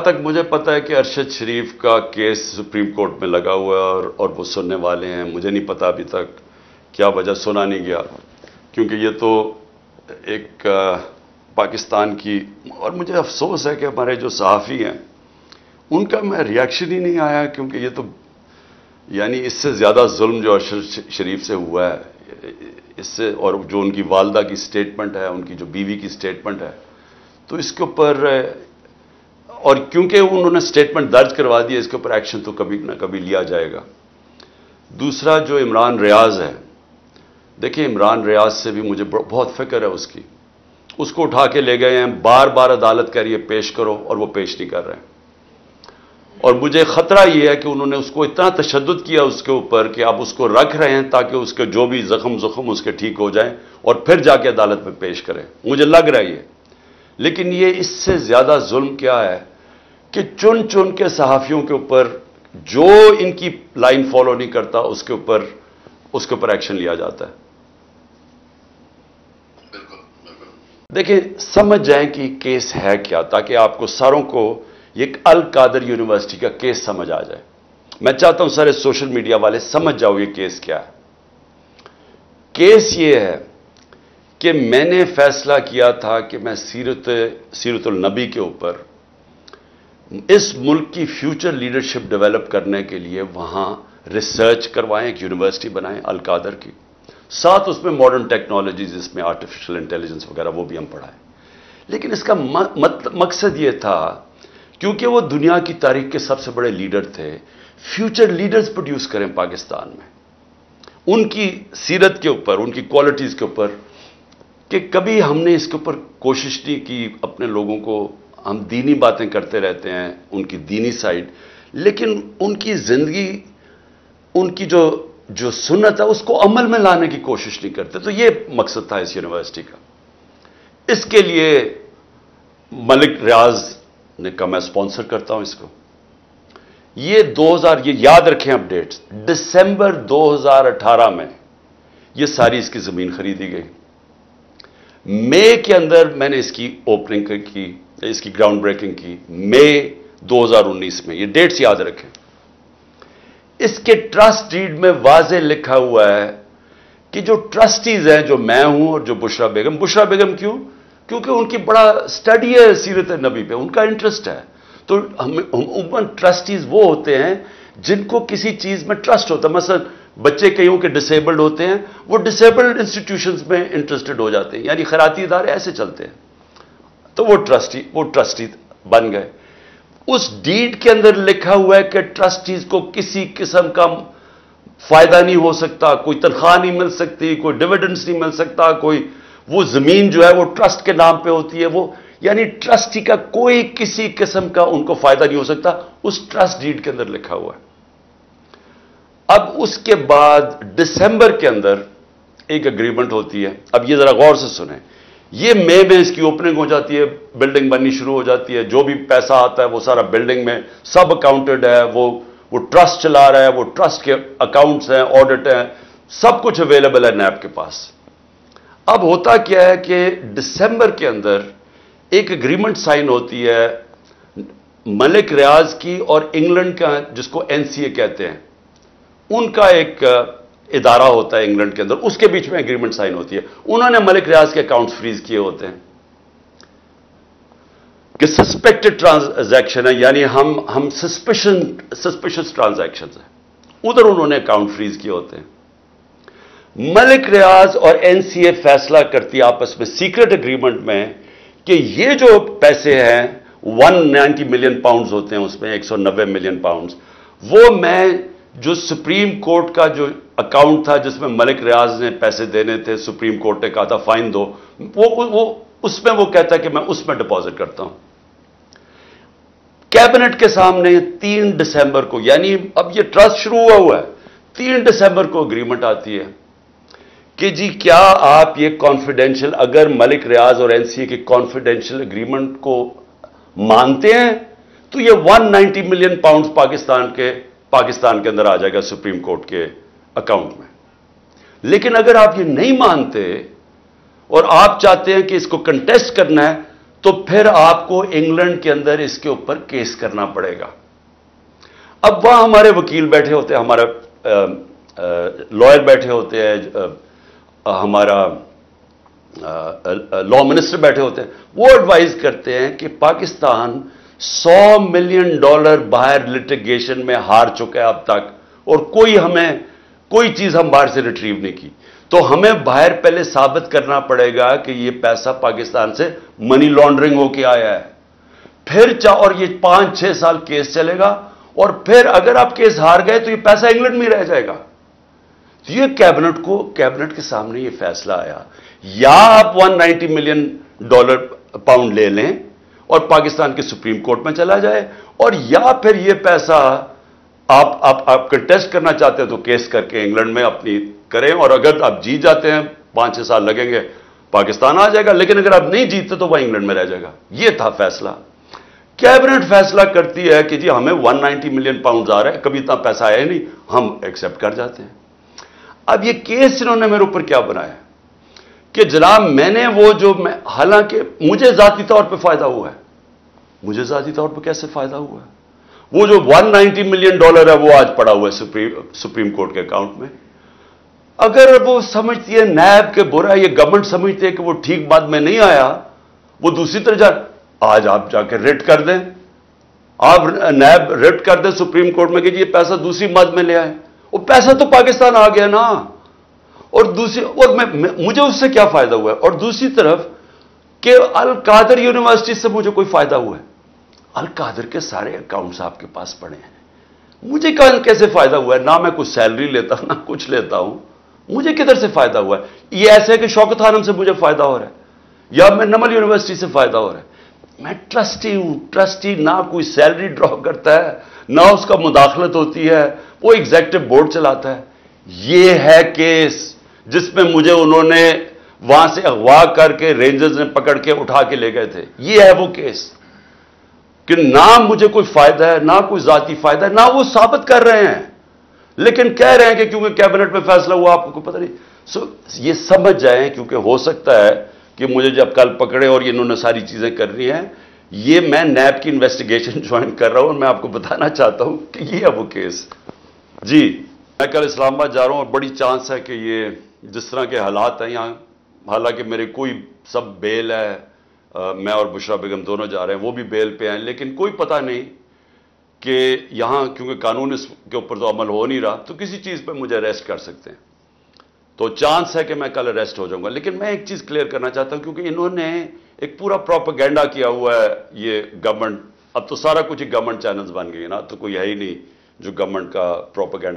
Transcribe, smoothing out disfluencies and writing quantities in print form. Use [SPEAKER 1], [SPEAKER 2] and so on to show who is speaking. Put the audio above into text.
[SPEAKER 1] تک مجھے پتا ہے کہ ارشد شریف کا کیس سپریم کورٹ میں لگا ہوا ہے اور وہ سننے والے ہیں. مجھے نہیں پتا ابھی تک کیا وجہ سنا نہیں گیا، کیونکہ یہ تو ایک پاکستان کی، اور مجھے افسوس ہے کہ ہمارے جو صحافی ہیں ان کا میں ریاکشن ہی نہیں آیا، کیونکہ یہ تو یعنی اس سے زیادہ ظلم جو ارشد شریف سے ہوا ہے، اس سے، اور جو ان کی والدہ کی سٹیٹمنٹ ہے، ان کی جو بیوی کی سٹیٹمنٹ ہے، تو اس کے اوپر، اور کیونکہ انہوں نے سٹیٹمنٹ درج کروا دی ہے، اس کے اوپر ایکشن تو کبھی نہ کبھی لیا جائے گا. دوسرا جو عمران ریاض ہے، دیکھیں عمران ریاض سے بھی مجھے بہت فکر ہے اس کی. اس کو اٹھا کے لے گئے ہیں، بار بار عدالت کہہ رہی ہے پیش کرو، اور وہ پیش نہیں کر رہے ہیں. اور مجھے خطرہ یہ ہے کہ انہوں نے اس کو اتنا تشدد کیا اس کے اوپر کہ آپ اس کو رکھ رہے ہیں تاکہ اس کے جو بھی زخم اس کے ٹھیک ہو جائیں اور پھر جا کے عدالت میں پیش کریں. مجھے لگ رہا ہے یہ. لیکن یہ اس سے زیادہ ظلم کیا ہے کہ چن چن کے صحافیوں کے اوپر جو ان کی لائن فالو نہیں کرتا اس کے اوپر ایکشن لیا جاتا ہے. دیکھیں سمجھ جائیں کہ کیس ہے کیا، تاکہ آپ کو ساروں کو یہ القادر یونیورسٹی کا کیس سمجھ آ جائے. میں چاہتا ہوں سارے سوشل میڈیا والے سمجھ جاؤ یہ کیس کیا ہے. کیس یہ ہے کہ میں نے فیصلہ کیا تھا کہ میں سیرت النبی کے اوپر اس ملک کی فیوچر لیڈرشپ ڈیولپ کرنے کے لیے وہاں ریسرچ کروائیں، ایک یونیورسٹی بنائیں القادر کی، ساتھ اس میں ماڈرن ٹیکنالوجیز، اس میں آرٹیفیشل انٹیلیجنس وغیرہ وہ بھی ہم پڑھائیں. لیکن اس کا مقصد یہ تھا، کیونکہ وہ دنیا کی تاریخ کے سب سے بڑے لیڈر تھے، فیوچر لیڈرز پروڈیوس کریں پاکستان میں، ان کی سیرت کے اوپر، ان کی کوالٹیز کے اوپر. کہ کبھی ہم نے اس کے اوپر کوشش نہیں کی اپنے لوگوں کو. ہم دینی باتیں کرتے رہتے ہیں، ان کی دینی سائڈ، لیکن ان کی زندگی، ان کی جو سنت ہے اس کو عمل میں لانے کی کوشش نہیں کرتے. تو یہ مقصد تھا اس یونیورسٹی کا. اس کے لیے ملک ریاض نے کہا میں اسپانسر کرتا ہوں اس کو. یہ یاد رکھیں اپ ڈیٹس، دسمبر 2018 میں یہ ساری اس کی زمین خریدی گئی. مئی کے اندر میں نے اس کی اوپننگ کی، اس کی گراؤنڈ بریکنگ کی، مئی 2019 میں. یہ ڈیٹس یاد رکھیں. اس کے ٹرسٹ ڈیڈ میں واضح لکھا ہوا ہے کہ جو ٹرسٹیز ہیں، جو میں ہوں اور جو بشرا بیگم کیوں؟ کیونکہ ان کی بڑا اسٹڈی ہے سیرت نبی پہ، ان کا انٹرسٹ ہے. تو عموماً ٹرسٹیز وہ ہوتے ہیں جن کو کسی چیز میں ٹرسٹ ہوتا ہے. مثلا بچے کئیوں کے ڈسیبلڈ ہوتے ہیں، وہ ڈسیبلڈ انسٹیٹیوشنز میں انٹرسٹڈ ہو جاتے ہیں، یعنی خیراتی ادارے ایسے چلتے ہیں. تو وہ ٹرسٹی بن گئے. اس ڈیڈ کے اندر لکھا ہوا ہے کہ ٹرسٹیز کو کسی قسم کا فائدہ نہیں ہو سکتا، کوئی تنخواہ نہیں مل سکتی، کوئی ڈیویڈنڈز نہیں مل سکتا، وہ زمین جو ہے وہ ٹرسٹ کے نام پہ ہوتی ہے. وہ یعنی ٹرسٹی کا کوئی کسی قسم کا ان کو فائدہ نہیں ہو سکتا. اس ٹرسٹ ڈیڈ کے اندر لکھا ہوا ہے. اب اس کے بعد دسمبر کے اندر ایک اگریمنٹ ہوتی ہے. اب یہ ذرا غور سے سنیں. یہ مئی میں اس کی اوپننگ ہو جاتی ہے، بلڈنگ بننی شروع ہو جاتی ہے. جو بھی پیسہ آتا ہے وہ سارا بلڈنگ میں سب اکاؤنٹڈ ہے. وہ ٹرسٹ چلا رہا ہے، وہ ٹرسٹ کے اکاؤنٹس ہیں، آڈٹ ہیں، سب کچھ اویلیبل ہے نیب کے پاس. اب ہوتا کیا ہے کہ دسمبر کے اندر ایک اگریمنٹ سائن ہوتی ہے ملک ریاض کی اور انگلینڈ کا، جس کو NCA کہتے ہیں، ان کا ایک ادارہ ہوتا ہے انگلینڈ کے اندر، اس کے بیچ میں اگریمنٹ سائن ہوتی ہے. انہوں نے ملک ریاض کے اکاؤنٹس فریز کیے ہوتے ہیں کہ سسپیکٹڈ ٹرانزیکشن ہے، یعنی ہم سسپیشس ٹرانزیکشن ہیں. ادھر انہوں نے اکاؤنٹ فریز کیے ہوتے ہیں. ملک ریاض اور NCA فیصلہ کرتی آپس میں سیکرٹ اگریمنٹ میں کہ یہ جو پیسے ہیں 190 ملین پاؤنڈز ہوتے ہیں، اس میں 190 ملین پاؤنڈز، وہ میں جو سپریم کورٹ کا جو اکاؤنٹ تھا جس میں ملک ریاض نے پیسے دینے تھے، سپریم کورٹ نے کہا تھا فائن دو، وہ اس میں وہ کہتا ہے کہ میں اس میں ڈپازٹ کرتا ہوں. کیبنٹ کے سامنے 3 دسمبر کو، یعنی اب یہ ٹرسٹ شروع ہوا ہے، 3 دسمبر کو اگریمنٹ آتی ہے کہ جی کیا آپ یہ کانفیڈینشیل، اگر ملک ریاض اور NCA کے کانفیڈینشیل اگریمنٹ کو مانتے ہیں تو یہ 190 ملین پاؤنڈز پاکستان کے اندر آ جائے گا سپریم کورٹ کے اکاؤنٹ میں. لیکن اگر آپ یہ نہیں مانتے اور آپ چاہتے ہیں کہ اس کو کنٹیسٹ کرنا ہے تو پھر آپ کو انگلینڈ کے اندر اس کے اوپر کیس کرنا پڑے گا. اب وہاں ہمارے وکیل بیٹھے ہوتے ہیں, ہمارا لائر بیٹھے ہوتے ہیں, ہمارا لا منسٹر بیٹھے ہوتے ہیں, وہ ایڈوائز کرتے ہیں کہ پاکستان $100 ملین باہر لٹیگیشن میں ہار چکا ہے اب تک, اور کوئی چیز ہم باہر سے ریٹریو نہیں کی. تو ہمیں باہر پہلے ثابت کرنا پڑے گا کہ یہ پیسہ پاکستان سے منی لانڈرنگ ہو کے آیا ہے. پھر اور یہ 5-6 سال کیس چلے گا, اور پھر اگر آپ کیس ہار گئے تو یہ پیسہ انگلینڈ میں رہ جائے گا. تو یہ کیبنٹ کے سامنے یہ فیصلہ آیا, یا آپ $190 ملین پاؤنڈ لے لیں اور پاکستان کے سپریم کورٹ میں چلا جائے, اور یا پھر یہ پیسہ آپ کنٹیسٹ کرنا چاہتے ہیں تو کیس کر کے انگلینڈ میں اپنی کریں, اور اگر آپ جیت جاتے ہیں 5-6 سال لگیں گے پاکستان آ جائے گا, لیکن اگر آپ نہیں جیتتے تو وہ انگلینڈ میں رہ جائے گا. یہ تھا فیصلہ. کیبنٹ فیصلہ کرتی ہے کہ جی ہمیں $190 ملین آ رہا ہے, کبھی اتنا پیسہ آیا نہیں, ہم ایکسپٹ کر جاتے ہیں. اب یہ کیس انہوں نے میرے اوپر کیا بنایا کہ جناب میں نے حالانکہ مجھے ذاتی طور پہ فائدہ ہوا ہے. مجھے ذاتی طور پہ کیسے فائدہ ہوا ہے؟ وہ جو $190 ملین ہے وہ آج پڑا ہوا ہے سپریم کورٹ کے اکاؤنٹ میں. اگر وہ سمجھتی ہے نیب کے برا, یہ گورنمنٹ سمجھتی ہے کہ وہ ٹھیک بات میں نہیں آیا, وہ دوسری طرح آج آپ جا کے ریٹ کر دیں, آپ نیب ریٹ کر دیں سپریم کورٹ میں کہ یہ پیسہ دوسری مد میں لے آئے, وہ پیسہ تو پاکستان آ گیا نا. اور مجھے اس سے کیا فائدہ ہوا ہے؟ اور دوسری طرف کہ القادر یونیورسٹی سے مجھے کوئی فائدہ ہوا ہے؟ القادر کے سارے اکاؤنٹس آپ کے پاس پڑے ہیں, مجھے کیسے فائدہ ہوا ہے؟ نہ میں کچھ سیلری لیتا ہوں, نہ کچھ لیتا ہوں, مجھے کدھر سے فائدہ ہوا ہے؟ یہ ایسے ہے کہ شوکت خانم سے مجھے فائدہ ہو رہا ہے, یا میں نمل یونیورسٹی سے فائدہ ہو رہا ہے. میں ٹرسٹی ہوں. ٹرسٹی نہ کوئی سیلری ڈرا کرتا ہے, نہ اس کا مداخلت ہوتی ہے, وہ ایگزیکٹو بورڈ چلاتا ہے. یہ ہے کیس جس میں مجھے انہوں نے وہاں سے اغوا کر کے رینجرز نے پکڑ کے اٹھا کے لے گئے تھے. یہ ہے وہ کیس کہ نہ مجھے کوئی فائدہ ہے, نہ کوئی ذاتی فائدہ ہے, نہ وہ ثابت کر رہے ہیں, لیکن کہہ رہے ہیں کہ کیونکہ کیبنٹ میں فیصلہ ہوا آپ کو پتہ نہیں. یہ سمجھ جائیں, کیونکہ ہو سکتا ہے کہ مجھے جب کل پکڑے اور انہوں نے ساری چیزیں کرنی ہیں, یہ میں نیب کی انویسٹیگیشن جوائن کر رہا ہوں, اور میں آپ کو بتانا چاہتا ہوں کہ یہ ہے وہ کیس. جی میں کل اسلام آباد جا رہا ہوں, اور بڑی چانس ہے کہ یہ جس طرح کے حالات ہیں یہاں, حالانکہ میرے کوئی سب بیل ہے, میں اور بشرا بیگم دونوں جا رہے ہیں, وہ بھی بیل پہ ہیں, لیکن کوئی پتہ نہیں کہ یہاں کیونکہ قانون اس کے اوپر تو عمل ہو نہیں رہا, تو کسی چیز پہ مجھے اریسٹ کر سکتے ہیں. تو چانس ہے کہ میں کل اریسٹ ہو جاؤں گا. لیکن میں ایک چیز کلیئر کرنا چاہتا ہوں, کیونکہ انہوں نے ایک پورا پروپیگنڈا کیا ہوا ہے یہ گورنمنٹ, اب تو سارا کچھ گورنمنٹ چینلز بن گئی نا, تو کوئی ہے ہی نہیں جو گورنمنٹ کا پروپیگنڈا